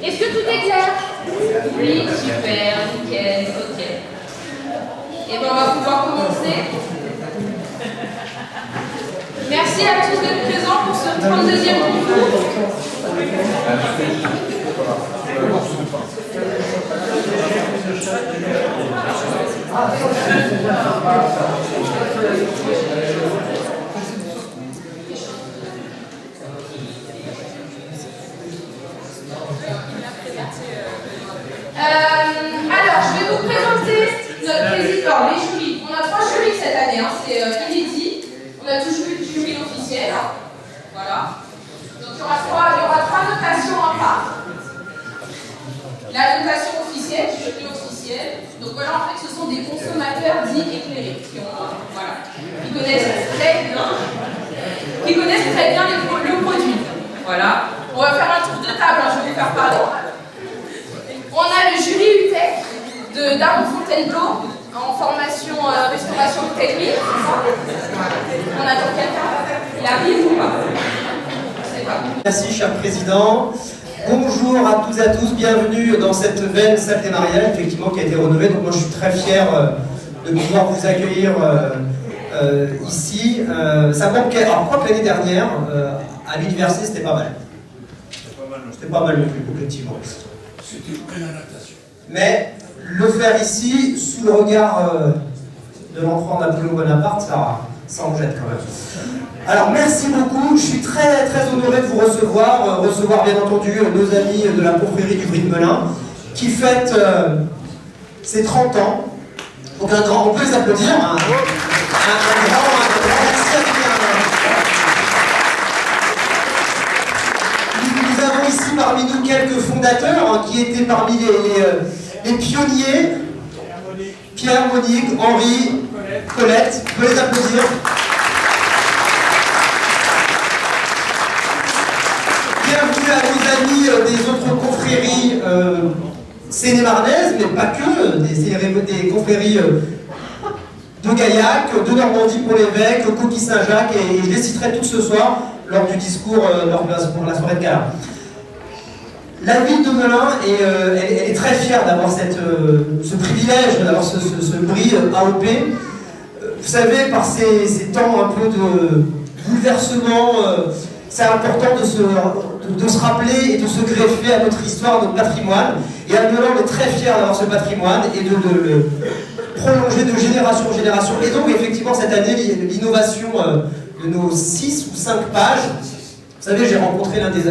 Est-ce que tout est clair? Oui, super, nickel, ok. Et bien on va pouvoir commencer. Merci à tous d'être présents pour ce 32e concours. Alors, je vais vous présenter notre président, les jurys. On a 3 jurys cette année, hein, c'est inédit. On a toujours eu le jury officiel. Voilà. Donc il y aura 3 notations en part. La notation officielle, du jury officiel. Donc voilà, en fait, ce sont des consommateurs dits éclairés. Qui connaissent très bien le produit. Voilà. On va faire un tour de table, hein, je vais vous faire parler. On a le jury UTEC d'Aaron Fontainebleau en formation restauration technique. On attend quelqu'un. Il arrive ou pas? Merci, cher président. Bonjour à toutes et à tous. Bienvenue dans cette belle salle des mariages, effectivement, qui a été rénovée. Donc moi, je suis très fier de pouvoir vous accueillir ici. Ça manquait. Alors, je crois que l'année dernière, à l'université, c'était pas mal. C'était pas mal non plus, effectivement. C'était une belle adaptation. Mais le faire ici, sous le regard de l'empereur Napoléon Bonaparte, ça en jette quand même. Alors merci beaucoup, je suis très honoré de vous recevoir, bien entendu nos amis de la confrérie du Brie de Melun, qui fête ses 30 ans. Donc on peut les applaudir. Un grand merci à tous. Nous avons ici parmi nous quelques fondateurs qui étaient parmi les pionniers. Pierre, Monique, Henri, Colette, vous pouvez les applaudir. Bienvenue à nos amis des autres confréries sénémarnaises, mais pas que, des confréries de Gaillac, de Normandie pour l'évêque, Coquille Saint-Jacques, et je les citerai toutes ce soir lors du discours pour la soirée de gala. La ville de Melun, elle est très fière d'avoir ce privilège, d'avoir ce prix AOP. Vous savez, par ces temps un peu de bouleversement, c'est important de se rappeler et de se greffer à notre histoire, à notre patrimoine. Et à Melun, on est très fiers d'avoir ce patrimoine et de le prolonger de génération en génération. Et donc, effectivement, cette année, l'innovation de nos 6 ou 5 pages. Vous savez, j'ai rencontré l'un des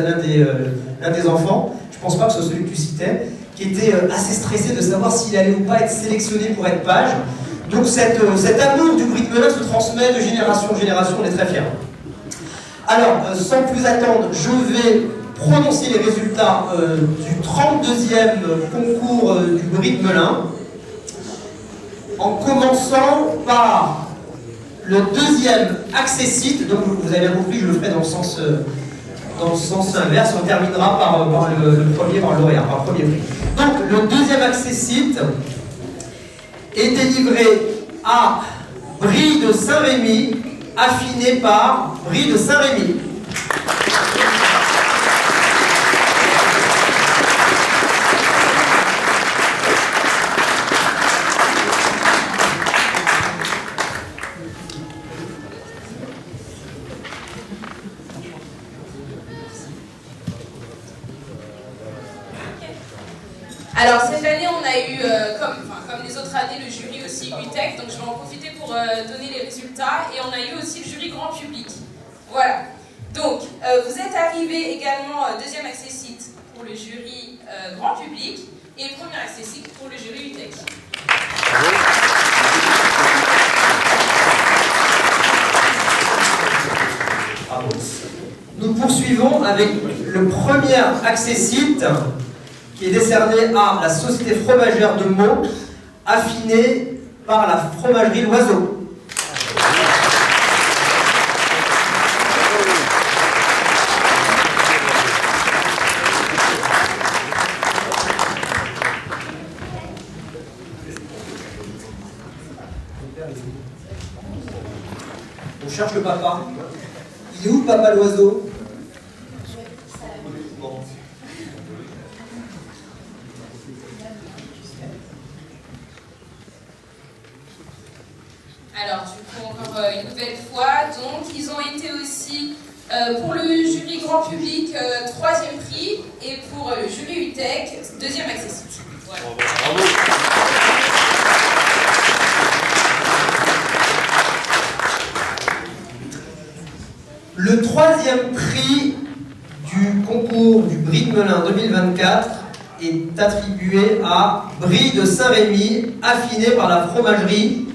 enfants, je ne pense pas que ce soit celui que tu citais, qui était assez stressé de savoir s'il allait ou pas être sélectionné pour être page. Donc cet amour du Brie de Melun se transmet de génération en génération, on est très fiers. Alors, sans plus attendre, je vais prononcer les résultats du 32e concours du Brie de Melun, en commençant par le 2e accessite. Donc vous avez bien compris, je le ferai dans le sens inverse, on terminera par le premier, par le lauréat, par le premier prix. Donc le 2e accessite est délivré à Brie de Saint-Rémy, affiné par Brie de Saint-Rémy. Alors cette année on a eu, comme les autres années, le jury aussi UTEC, donc je vais en profiter pour donner les résultats, et on a eu aussi le jury grand public. Voilà. Donc vous êtes arrivés également 2e accessite pour le jury grand public et 1er accessite pour le jury UTEC. Nous poursuivons avec le premier accessite qui est décerné à la Société fromagère de Meaux, affinée par la fromagerie L'Oiseau. On cherche le papa. Il est où, papa L'Oiseau? Alors, du coup, encore une nouvelle fois, donc, ils ont été aussi, pour le jury grand public, 3e prix, et pour le jury UTEC, 2e accessible. Voilà. Bravo. Le 3e prix du concours du Brie de Melun 2024 est attribué à Brie de Saint-Rémy, affiné par la fromagerie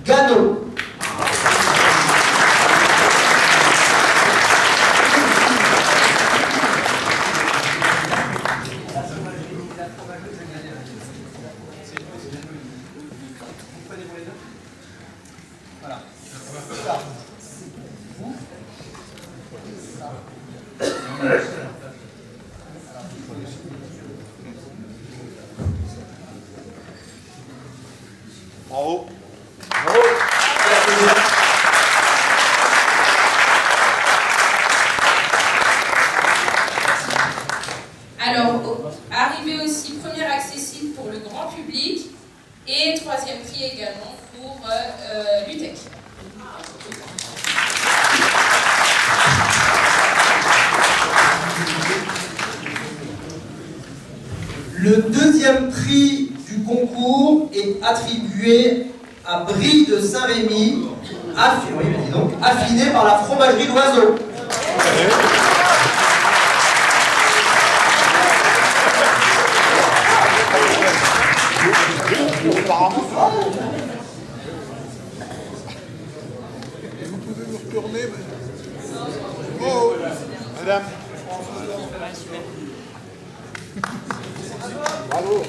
Gano. Bravo. Alors, arrivé aussi première accessible pour le grand public et 3e prix également pour l'UTEC. Le 2e prix du concours est attribué à Brie de Saint-Rémy, affiné par la fromagerie L'Oiseau. Vous pouvez vous retourner, oh, madame. Bravo.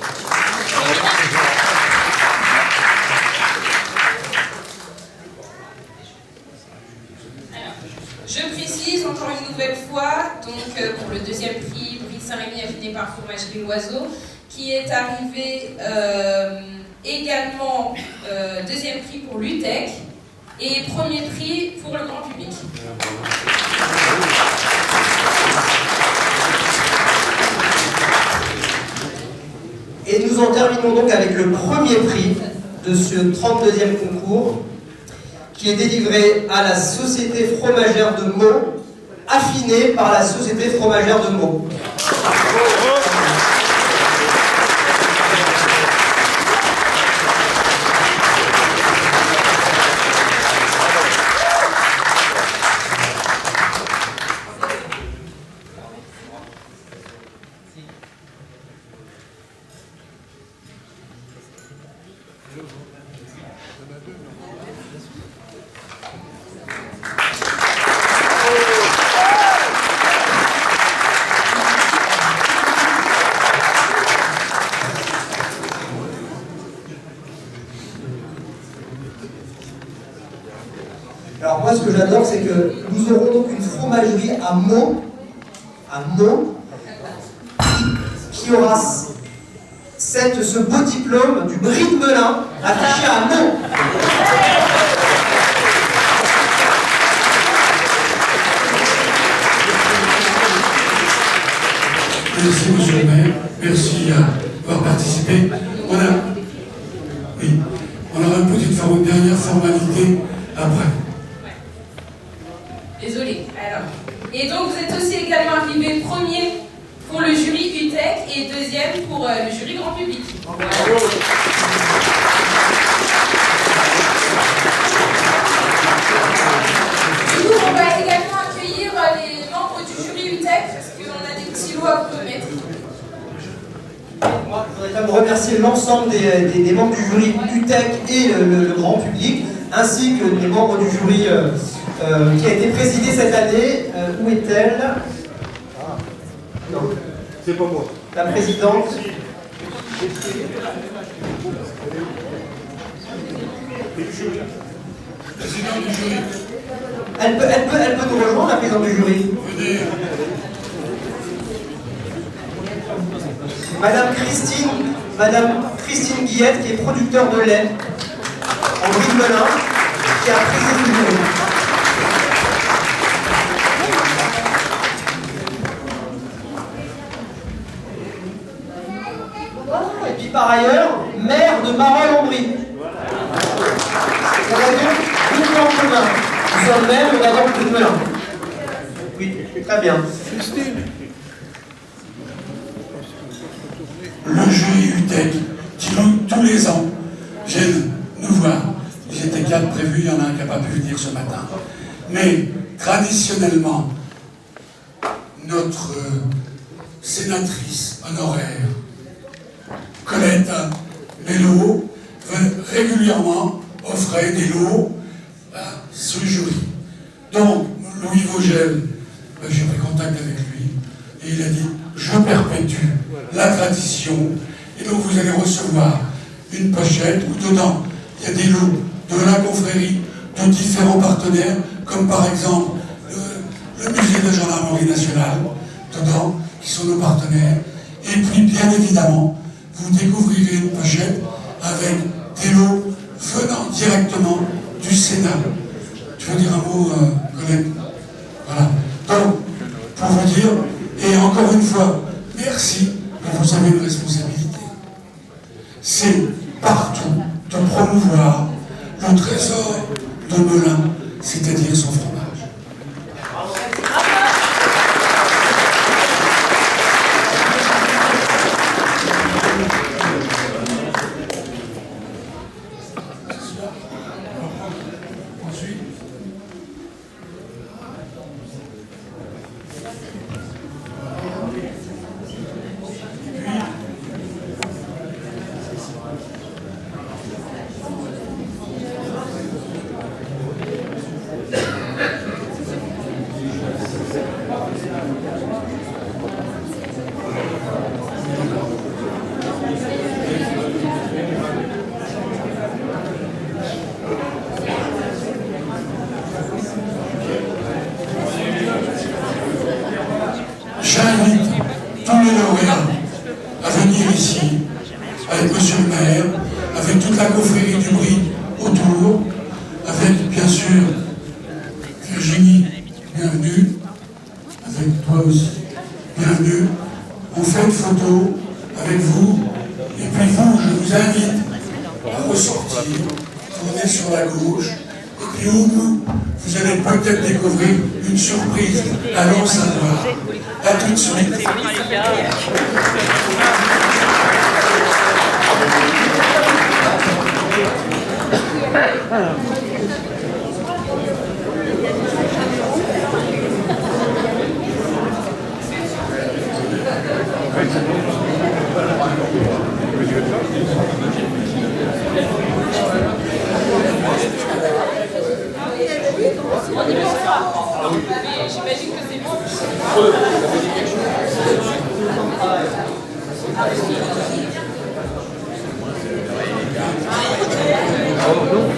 Je précise encore une nouvelle fois, donc pour le 2e prix, Brie de Saint-Rémy affiné par fromagerie L'Oiseau, qui est arrivé également 2e prix pour l'UTEC et 1er prix pour le grand public. Et nous en terminons donc avec le 1er prix de ce 32e concours, qui est délivré à la Société fromagère de Meaux, affiné par la Société fromagère de Meaux. Alors moi, ce que j'adore, c'est que nous aurons donc une fromagerie à Meaux, qui aura ce beau diplôme du Brie de Melun affiché à Meaux. Merci, monsieur le maire. Merci d'avoir participé. On aura une petite dernière formalité après. Désolée. Alors. Et donc vous êtes aussi également arrivé 1er pour le jury UTEC et 2e pour le jury grand public. Voilà. Du coup, on va également accueillir les membres du jury UTEC parce qu'on a des petits lots à vous remettre. Moi, je voudrais quand même remercier l'ensemble des membres du jury UTEC et le grand public, ainsi que les membres du jury qui a été présidé cette année. Où est-elle? Non. C'est pas moi. La présidente. Président du jury. Elle peut nous rejoindre, la présidente du jury. Venez. Madame Christine Guillette, qui est producteur de lait en Brie de Melun, qui a présidé le jury. Et puis par ailleurs, maire de Marolles-en-Brie. On a donc deux points en commun. Nous sommes même, on a donc 2-1. Oui, très bien. Le jeu UTEC, qui tous les ans viennent nous voir. Ils étaient 4 prévus, il y en a un qui n'a pas pu venir ce matin. Mais traditionnellement, notre sénatrice honoraire, Colette Bello, régulièrement offrait des lots à ce jury. Donc, Louis Vogel, j'ai pris contact avec lui, et il a dit, je perpétue la tradition, et donc vous allez recevoir une pochette où dedans, il y a des lots de la confrérie, de différents partenaires, comme par exemple le musée de gendarmerie nationale, dedans, qui sont nos partenaires, et puis bien évidemment, vous découvrirez une pochette avec des lots venant directement du Sénat. Tu veux dire un mot, Colette? Voilà. Donc, pour vous dire, et encore une fois, merci, mais vous avez une responsabilité. C'est partout de promouvoir le trésor de Melun, c'est-à-dire son fromage. J'invite tous les lauréats à venir ici, avec monsieur le maire, avec toute la confrérie du Brie autour, avec bien sûr Virginie, bienvenue, avec toi aussi, bienvenue. On fait une photo avec vous, et puis vous, je vous invite à ressortir, tourner sur la gauche, et puis au bout, vous allez peut-être découvrir une surprise. Allons savoir. À tout de suite. J'imagine que c'est bon.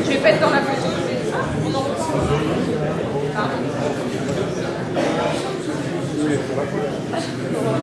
Je vais pas être dans la